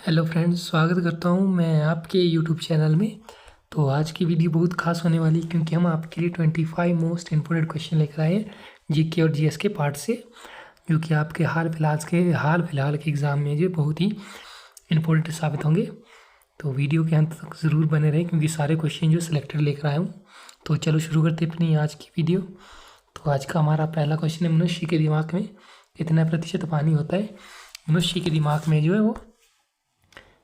Hello friends, स्वागत करता हूं मैं आपके यूट्यूब चैनल में। तो आज की वीडियो बहुत खास होने वाली है क्योंकि हम आपके लिए 25 मोस्ट इम्पोर्टेंट क्वेश्चन लेकर आए हैं जीके और जीएस के पार्ट से, जो कि आपके हाल फिलहाल के एग्ज़ाम में जो बहुत ही इम्पोर्टेंट साबित होंगे। तो वीडियो के अंत तक ज़रूर बने रहें क्योंकि सारे क्वेश्चन जो सिलेक्टेड लेकर आया हूँ। तो चलो शुरू करते अपनी आज की वीडियो। तो आज का हमारा पहला क्वेश्चन है, मनुष्य के दिमाग में कितना प्रतिशत पानी होता है। मनुष्य के दिमाग में जो है वो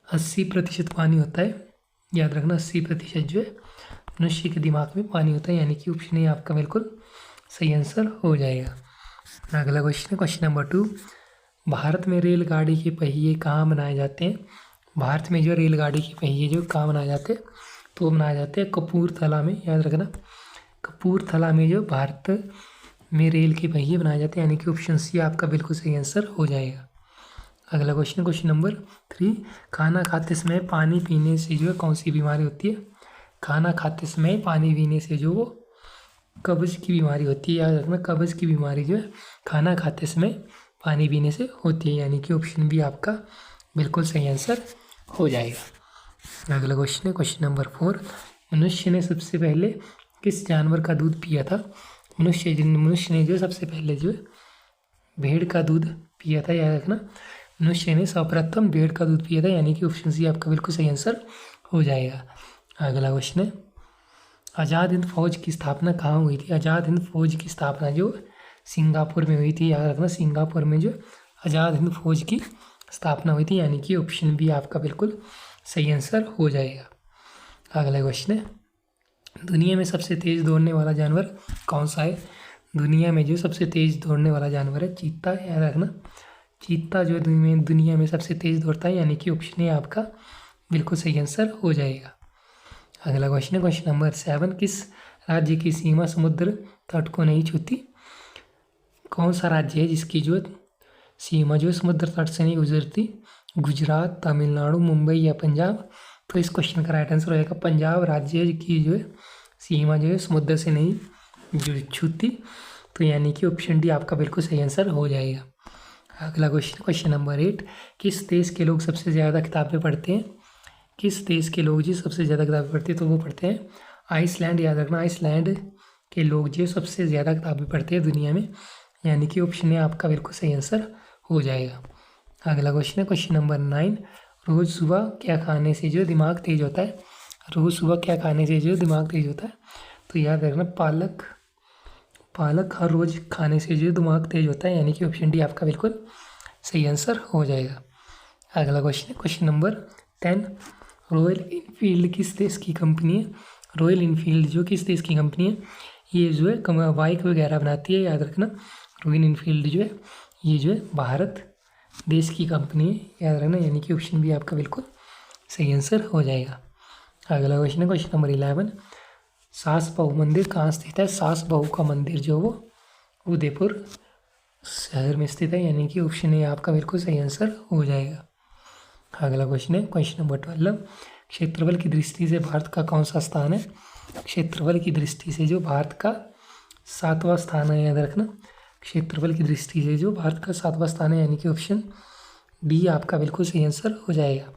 80% पानी होता है। याद रखना, 80% जो है मनुष्य के दिमाग में पानी होता है, यानी कि ऑप्शन ए आपका बिल्कुल सही आंसर हो जाएगा। अगला क्वेश्चन है क्वेश्चन नंबर 2। भारत में रेलगाड़ी के पहिए कहाँ बनाए जाते हैं। भारत में जो रेलगाड़ी के पहिए जो कहाँ बनाए जाते हैं, तो बनाए जाते हैं कपूरथला में। याद रखना, कपूरथला में जो भारत में रेल के पहिए बनाए जाते हैं, यानी कि ऑप्शन सी आपका बिल्कुल सही आंसर हो जाएगा। अगला क्वेश्चन नंबर 3। खाना खाते समय पानी पीने से जो है कौन सी बीमारी होती है। खाना खाते समय पानी पीने से जो वो कब्ज की बीमारी होती है। याद रखना, कब्ज की बीमारी जो है खाना खाते समय पानी पीने से होती है, यानी कि ऑप्शन बी आपका बिल्कुल सही आंसर हो जाएगा। अगला क्वेश्चन नंबर 4। मनुष्य ने सबसे पहले किस जानवर का दूध पिया था। मनुष्य ने जो सबसे पहले जो है भेड़ का दूध पिया था। याद रखना, मनुष्य ने सर्वप्रथम भेड़ का दूध पिया था, यानी कि ऑप्शन सी आपका बिल्कुल सही आंसर हो जाएगा। अगला क्वेश्चन है, आज़ाद हिंद फौज की स्थापना कहाँ हुई थी। आज़ाद हिंद फौज की स्थापना जो सिंगापुर में हुई थी। याद रखना, सिंगापुर में जो आज़ाद हिंद फौज की स्थापना हुई थी, यानी कि ऑप्शन बी आपका बिल्कुल सही आंसर हो जाएगा। अगला क्वेश्चन है, दुनिया में सबसे तेज़ दौड़ने वाला जानवर कौन सा है। दुनिया में जो सबसे तेज़ दौड़ने वाला जानवर है चीता। याद रखना, चीता जो दुनिया में सबसे तेज़ दौड़ता है, यानी कि ऑप्शन ए आपका बिल्कुल सही आंसर हो जाएगा। अगला क्वेश्चन नंबर 7। किस राज्य की सीमा समुद्र तट को नहीं छूती। कौन सा राज्य है जिसकी जो सीमा जो समुद्र तट से नहीं गुजरती। गुजरात, तमिलनाडु, मुंबई या पंजाब। तो इस क्वेश्चन का राइट आंसर हो जाएगा पंजाब राज्य की जो है सीमा जो है समुद्र से नहीं छूती, तो यानी कि ऑप्शन डी आपका बिल्कुल सही आंसर हो जाएगा। अगला क्वेश्चन नंबर 8। किस देश के लोग सबसे ज़्यादा किताबें पढ़ते हैं। किस देश के लोग जी सबसे ज़्यादा किताबें पढ़ते हैं, तो वो पढ़ते हैं आइसलैंड। याद रखना, आइसलैंड के लोग जो सबसे ज़्यादा किताबें पढ़ते हैं दुनिया में, यानी कि ऑप्शन ए आपका बिल्कुल सही आंसर हो जाएगा। अगला क्वेश्चन नंबर 9। रोज़ सुबह क्या खाने से जो दिमाग तेज होता है। रोज़ सुबह क्या खाने से जो दिमाग तेज होता है, तो याद रखना पालक हर रोज़ खाने से जो दिमाग तेज होता है, यानी कि ऑप्शन डी आपका बिल्कुल सही आंसर हो जाएगा। अगला क्वेश्चन नंबर 10। रॉयल इनफील्ड किस देश की कंपनी है। रॉयल इनफील्ड जो किस देश की कंपनी है, ये जो है बाइक वगैरह बनाती है। याद रखना, रॉयल इनफील्ड जो है ये जो है भारत देश की कंपनी है। याद रखना, यानी कि ऑप्शन बी आपका बिल्कुल सही आंसर हो जाएगा। अगला क्वेश्चन नंबर 11। सास बहू मंदिर कहाँ स्थित है। सास बहू का मंदिर जो वो उदयपुर शहर में स्थित है, यानी कि ऑप्शन ए आपका बिल्कुल सही आंसर हो जाएगा। अगला क्वेश्चन नंबर 12। क्षेत्रफल की दृष्टि से भारत का कौन सा स्थान है। क्षेत्रफल की दृष्टि से जो भारत का 7वां स्थान है। याद रखना, क्षेत्रफल की दृष्टि से जो भारत का 7वां स्थान है, यानी कि ऑप्शन डी आपका बिल्कुल सही आंसर हो जाएगा।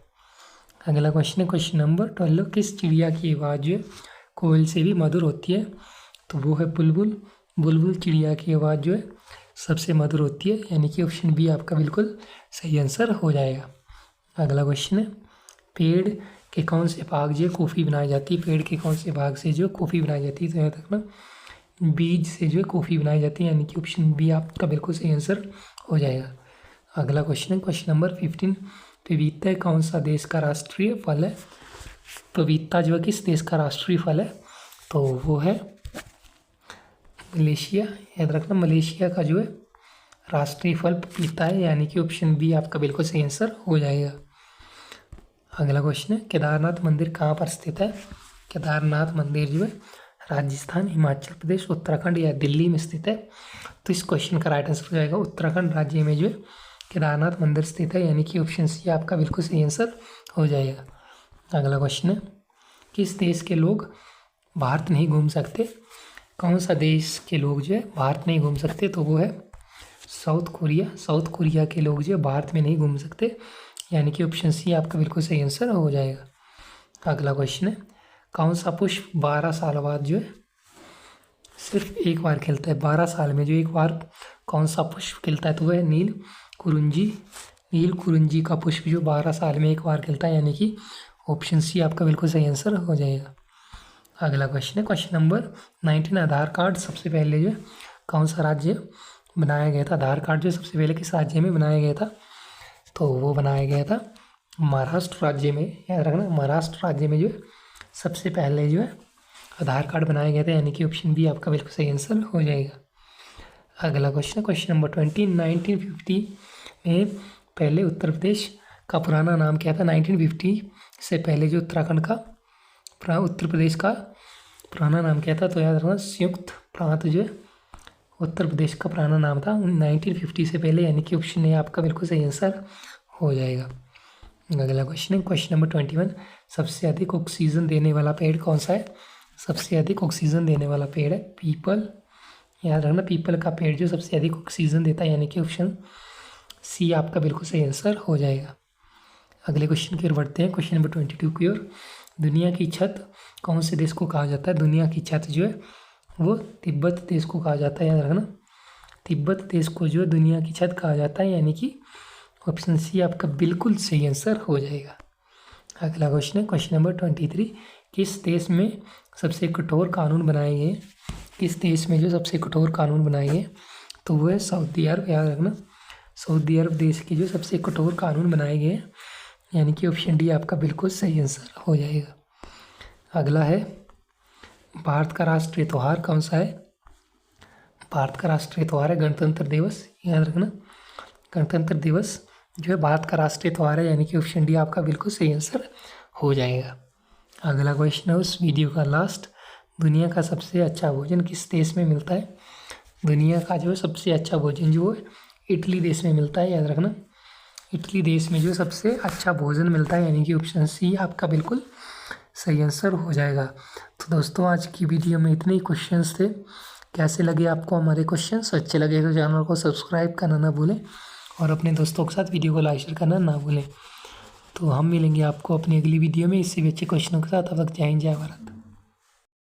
अगला क्वेश्चन नंबर 12। किस चिड़िया की आवाज़ जो है कोयल से भी मधुर होती है, तो वो है बुलबुल। बुलबुल चिड़िया की आवाज़ जो है सबसे मधुर होती है, यानी कि ऑप्शन बी आपका बिल्कुल सही आंसर हो जाएगा। अगला क्वेश्चन है, पेड़ के कौन से भाग जो कॉफ़ी बनाई जाती है। पेड़ के कौन से भाग से जो कॉफ़ी बनाई जाती है, तो याद रखना बीज से जो कॉफ़ी बनाई जाती है, यानी कि ऑप्शन बी आपका बिल्कुल सही आंसर हो जाएगा। अगला क्वेश्चन नंबर 15। पपीता कौन सा देश का राष्ट्रीय फल है। पपीता जो है किस देश का राष्ट्रीय फल है, तो वो है मलेशिया। याद रखना, मलेशिया का जो है राष्ट्रीय फल पपीता है, यानी कि ऑप्शन बी आपका बिल्कुल सही आंसर हो जाएगा। अगला क्वेश्चन है, केदारनाथ मंदिर कहाँ पर स्थित है। केदारनाथ मंदिर जो है राजस्थान, हिमाचल प्रदेश, उत्तराखंड या दिल्ली में स्थित है, तो इस क्वेश्चन का राइट आंसर हो जाएगा उत्तराखंड राज्य में जो है केदारनाथ मंदिर स्थित है, यानी कि ऑप्शन सी आपका बिल्कुल सही आंसर हो जाएगा। अगला क्वेश्चन है, किस देश के लोग भारत नहीं घूम सकते। कौन सा देश के लोग जो है भारत नहीं घूम सकते, तो वो है साउथ कोरिया। साउथ कोरिया के लोग जो भारत में नहीं घूम सकते, यानी कि ऑप्शन सी आपका बिल्कुल सही आंसर हो जाएगा। अगला क्वेश्चन है, कौन सा पुष्प 12 साल बाद जो है सिर्फ एक बार खिलता है? 12 साल में जो एक बार कौन सा पुष्प खिलता है? तो वह नील कुरुंजी। नील कुरुंजी का पुष्प जो 12 साल में एक बार खिलता है, यानी कि ऑप्शन सी आपका बिल्कुल सही आंसर हो जाएगा। अगला क्वेश्चन है, क्वेश्चन नंबर 19, आधार कार्ड सबसे पहले जो है कौन सा राज्य बनाया गया था? आधार कार्ड जो सबसे पहले किस राज्य में बनाया गया था? तो वो बनाया गया था महाराष्ट्र राज्य में। याद रखना, महाराष्ट्र राज्य में जो है सबसे पहले जो है आधार कार्ड बनाया गया था, यानी कि ऑप्शन बी आपका बिल्कुल सही आंसर हो जाएगा। अगला क्वेश्चन है, क्वेश्चन नंबर 20, 1950 में पहले उत्तर प्रदेश का पुराना नाम क्या था? 1950 से पहले जो उत्तराखंड का उत्तर प्रदेश का पुराना नाम क्या था? तो याद रखना, संयुक्त प्रांत जो है उत्तर प्रदेश का पुराना नाम था 1950 से पहले, यानी कि ऑप्शन ए आपका बिल्कुल सही आंसर हो जाएगा। अगला क्वेश्चन है, क्वेश्चन नंबर 21, सबसे अधिक ऑक्सीजन देने वाला पेड़ कौन सा है? सबसे अधिक ऑक्सीजन देने वाला पेड़ है पीपल। याद रखना, पीपल का पेड़ जो सबसे अधिक ऑक्सीजन देता है, यानी कि ऑप्शन सी आपका बिल्कुल सही आंसर हो जाएगा। अगले क्वेश्चन की ओर बढ़ते हैं, क्वेश्चन नंबर 22 की ओर, दुनिया की छत कौन से देश को कहा जाता है? दुनिया की छत जो है वो तिब्बत देश को कहा जाता है। याद रखना, तिब्बत देश को जो दुनिया की छत कहा जाता है, यानी कि ऑप्शन सी आपका बिल्कुल सही आंसर हो जाएगा। अगला क्वेश्चन है, क्वेश्चन नंबर 23, किस देश में सबसे कठोर कानून बनाए गए? किस देश में जो सबसे कठोर कानून बनाए गए? तो वो है सऊदी अरब। याद रखना, सऊदी अरब देश के जो सबसे कठोर कानून बनाए गए, यानी कि ऑप्शन डी आपका बिल्कुल सही आंसर हो जाएगा। अगला है, भारत का राष्ट्रीय त्यौहार कौन सा है? भारत का राष्ट्रीय त्यौहार है गणतंत्र दिवस। याद रखना, गणतंत्र दिवस जो है भारत का राष्ट्रीय त्यौहार है, यानी कि ऑप्शन डी आपका बिल्कुल सही आंसर हो जाएगा। अगला क्वेश्चन है उस वीडियो का लास्ट, दुनिया का सबसे अच्छा भोजन किस देश में मिलता है? दुनिया का जो सबसे अच्छा भोजन जो है इटली देश में मिलता है। याद रखना, इटली देश में जो सबसे अच्छा भोजन मिलता है, यानी कि ऑप्शन सी आपका बिल्कुल सही आंसर हो जाएगा। तो दोस्तों, आज की वीडियो में इतने ही क्वेश्चंस थे। कैसे लगे आपको हमारे क्वेश्चंस? अच्छे लगे तो चैनल को सब्सक्राइब करना ना भूलें और अपने दोस्तों के साथ वीडियो को लाइक शेयर करना ना भूलें। तो हम मिलेंगे आपको अपनी अगली वीडियो में इससे भी अच्छे क्वेश्चनों के साथ। तब तक जय हिंद, जय भारत।